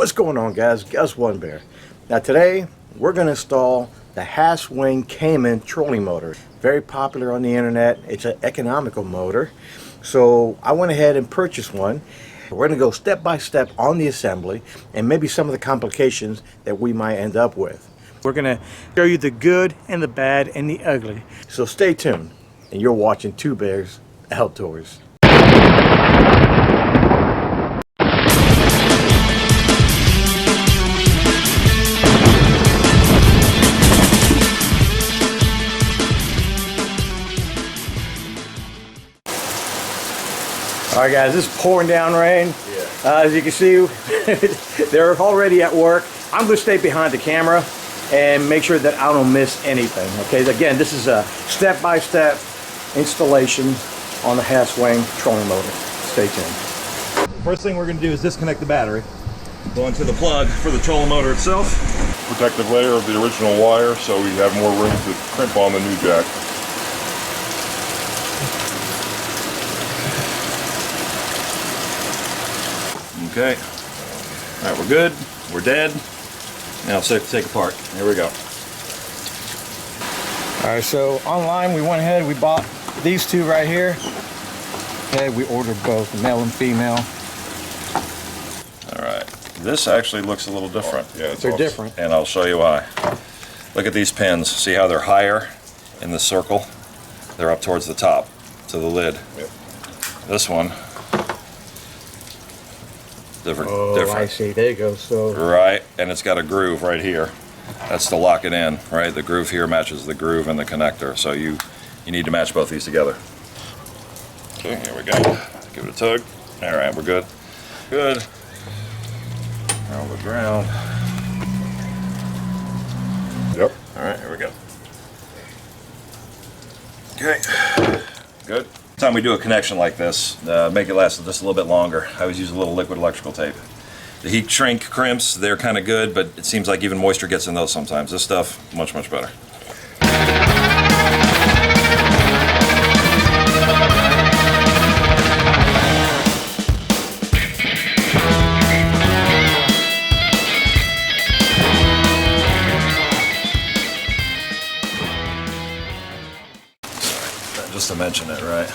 What's going on, guys? Gus One Bear. Now today we're going to install the Haswing Cayman trolling motor. Very popular on the internet. It's an economical motor, so I went ahead and purchased one. We're going to go step by step on the assembly and maybe some of the complications that we might end up with. We're going to show you the good and the bad and the ugly. So stay tuned, and you're watching Two Bears Outdoors. Alright guys, this is pouring down rain. Yeah. As you can see, they're already at work. I'm going to stay behind the camera and make sure that I don't miss anything. Okay, again, this is a step-by-step installation on the Haswing trolling motor. Stay tuned. First thing we're going to do is disconnect the battery. Go into the plug for the trolling motor itself. Protective layer of the original wire so we have more room to crimp on the new jack. Okay. Alright, we're good. We're dead. Now it's safe to take apart. Here we go. Alright, so online we went ahead, we bought these two right here. Okay, we ordered both, male and female. Alright. This actually looks a little different. Yeah, they're different. And I'll show you why. Look at these pins. See how they're higher in the circle? They're up towards the top, to the lid. Yep. This one, different. I see. There you go. So right, and it's got a groove right here. That's to lock it in, right? The groove here matches the groove in the connector, so you need to match both these together. Okay, here we go. Give it a tug. All right, we're good. Good. Around the ground. Yep. All right, here we go. Okay. Good. Time we do a connection like this, make it last just a little bit longer. I always use a little liquid electrical tape. The heat shrink crimps, they're kind of good, but it seems like even moisture gets in those sometimes. This stuff, much better. Just to mention it, right?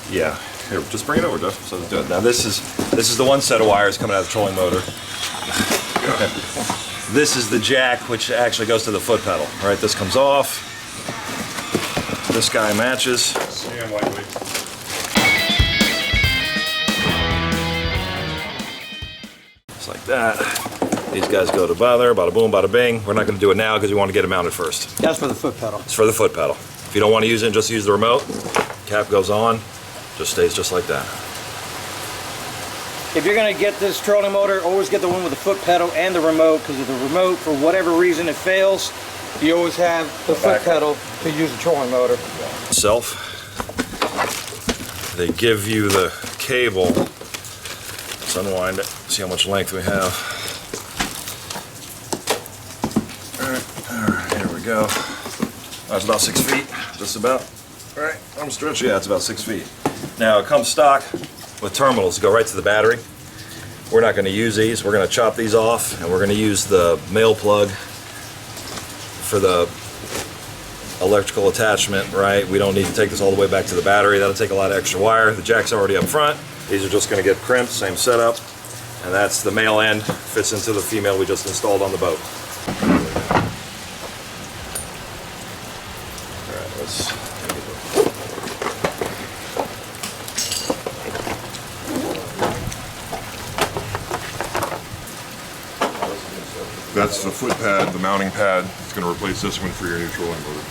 Yeah. Here, just bring it over, Jeff. So let's do it. Now this is the one set of wires coming out of the trolling motor. This is the jack, which actually goes to the foot pedal. All right, this comes off. This guy matches. Stand lightly. Just like that. These guys go to bother, bada boom, bada bing. We're not going to do it now because we want to get it mounted first. that's for the foot pedal. It's for the foot pedal. If you don't want to use it, just use the remote. Cap goes on, just stays just like that. If you're going to get this trolling motor, always get the one with the foot pedal and the remote, because if the remote, for whatever reason, it fails, you always have the foot pedal to use the trolling motor. Self. They give you the cable. Let's unwind it, see how much length we have. All right, here we go. That's about 6 feet, just about. All right, I'm stretched. Yeah, it's about 6 feet. Now it comes stock with terminals to go right to the battery. We're not going to use these. We're going to chop these off, and we're going to use the male plug for the electrical attachment, right? We don't need to take this all the way back to the battery. That'll take a lot of extra wire. The jack's already up front. These are just going to get crimped, same setup. And that's the male end, fits into the female we just installed on the boat. All right, let's... That's the foot pad, the mounting pad. It's going to replace this one for your new trolling motor.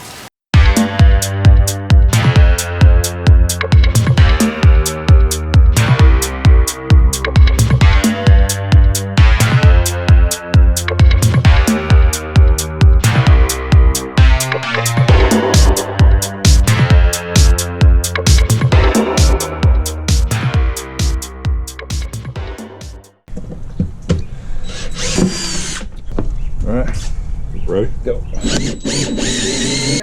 Ready? Go.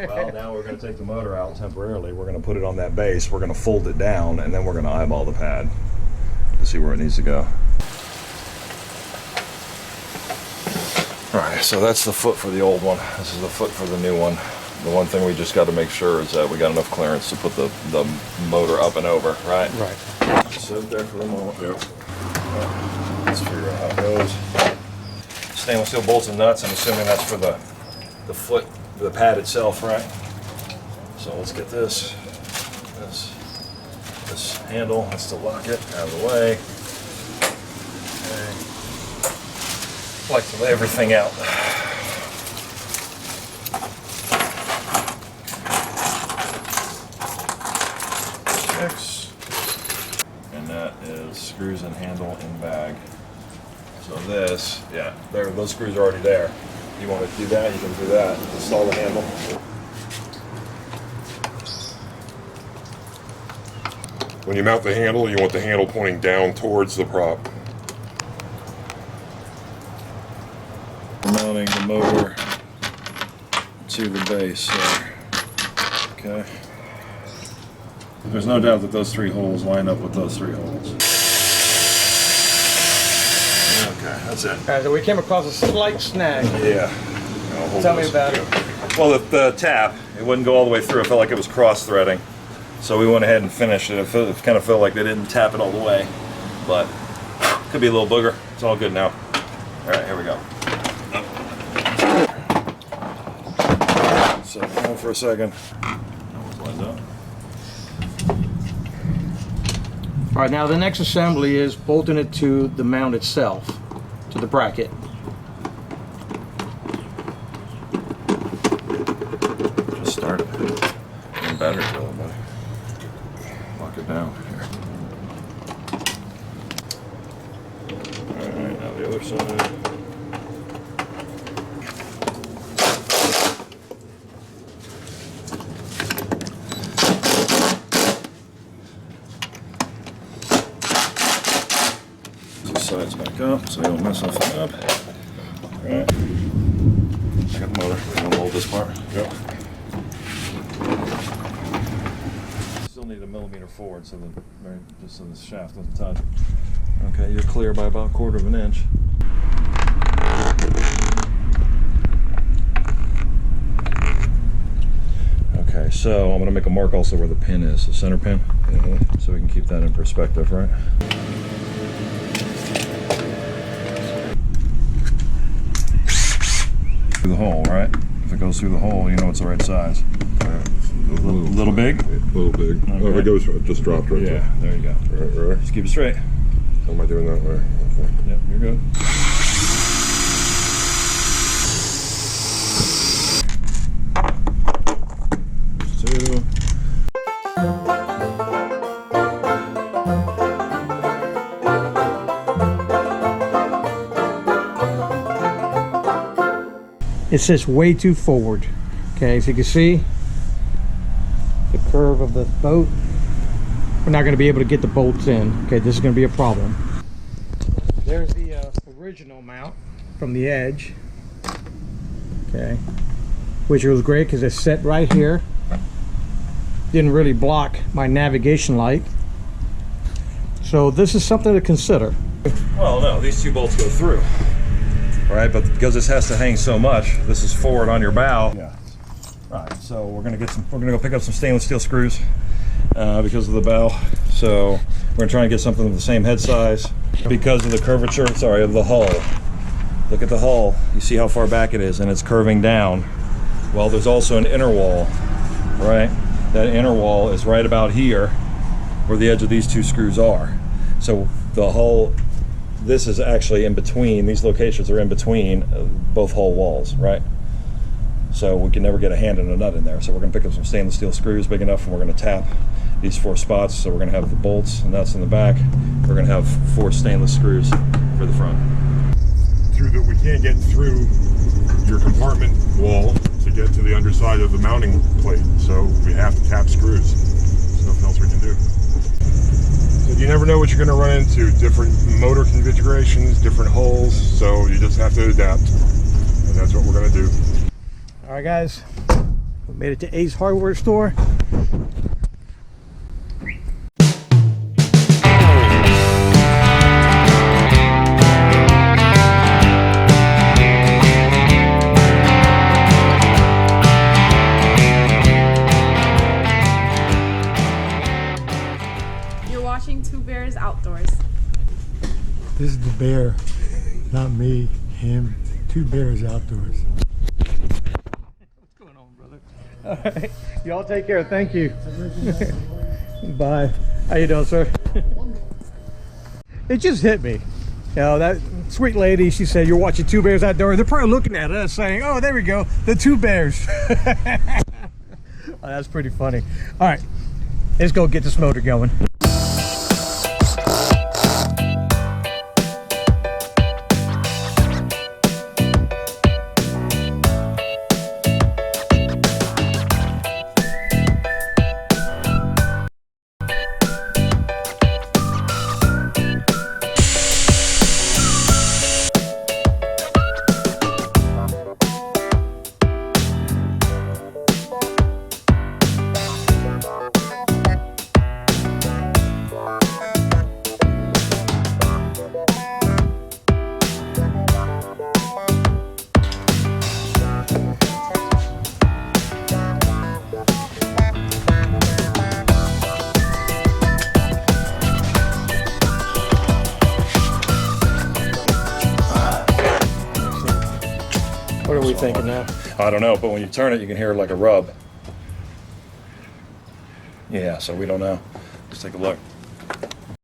Well, now we're going to take the motor out temporarily. We're going to put it on that base. We're going to fold it down, and then we're going to eyeball the pad to see where it needs to go. Alright, so that's the foot for the old one. This is the foot for the new one. The one thing we just got to make sure is that we got enough clearance to put the motor up and over, right? Right. Sit there for a moment. Yep. Let's figure out how it goes. Stainless steel bolts and nuts. I'm assuming that's for the foot, the pad itself, right? So let's get this handle. That's to lock it out of the way. Okay. Like to lay everything out. And that is screws and handle in bag. So this, yeah, those screws are already there. You want to do that, you can do that. Install the handle. When you mount the handle, you want the handle pointing down towards the prop. Mounting the motor to the base there. Okay. There's no doubt that those 3 holes line up with those 3 holes. Okay, that's it. All right, so we came across a slight snag. Yeah. Tell me about it. Well, the tap, it wouldn't go all the way through. It felt like it was cross-threading. So we went ahead and finished it. It kind of felt like they didn't tap it all the way. But could be a little booger. It's all good now. All right, here we go. Set it down for a second. Lined up. All right, now the next assembly is bolting it to the mount itself, to the bracket. Just start it. And battery drill it, buddy. Lock it down here. Alright, now the other side. Sides back up so you don't mess nothing up. Alright. I got the motor. We're gonna hold this part. Yep. Still need a millimeter forward so that just so the shaft doesn't touch. Okay, you're clear by about 1/4 of an inch. Okay, so I'm gonna make a mark also where the pin is, the center pin, so we can keep that in perspective, right? Through the hole, right? If it goes through the hole, you know it's the right size. Little big? A little big. Okay. Oh, if it goes, it just dropped right Yeah, there you go. there. Right. Just keep it straight. How am I doing that way? Okay. Yep, you're good. Two. It sits way too forward. Okay, as you can see, the curve of the boat, we're not going to be able to get the bolts in. Okay, this is going to be a problem. There's the original mount from the edge. Okay, which was great because it's set right here. Didn't really block my navigation light. So this is something to consider. Well, no, these 2 bolts go through. Right, but because this has to hang so much, this is forward on your bow. Yeah. Right, so we're gonna go pick up some stainless steel screws because of the bow. So we're gonna try and get something of the same head size because of the curvature, of the hull. Look at the hull, you see how far back it is, and it's curving down. Well, there's also an inner wall, right? That inner wall is right about here where the edge of these 2 screws are. So the hull, this is actually in between, these locations are in between both hull walls, right? So we can never get a hand and a nut in there. So we're gonna pick up some stainless steel screws big enough, and we're gonna tap these 4 spots. So we're gonna have the bolts and nuts in the back. We're gonna have 4 stainless screws for the front. We can't get through your compartment wall to get to the underside of the mounting plate. So we have to tap screws. There's nothing else we can do. So you never know what you're going to run into. Different motor configurations, different holes, so you just have to adapt. And that's what we're going to do. All right, guys, we made it to Ace Hardware Store. watching Two Bears Outdoors. This is the bear, not me, him. Two bears outdoors. What's going on, brother? All right. Y'all take care. Thank you. Bye. How you doing, sir? It just hit me. You know, that sweet lady, she said, you're watching Two Bears Outdoors. They're probably looking at us saying, oh, there we go, the two bears. Oh, that's pretty funny. All right, let's go get this motor going. What are we thinking now? I don't know, but when you turn it, you can hear like a rub. Yeah, so we don't know. Let's take a look.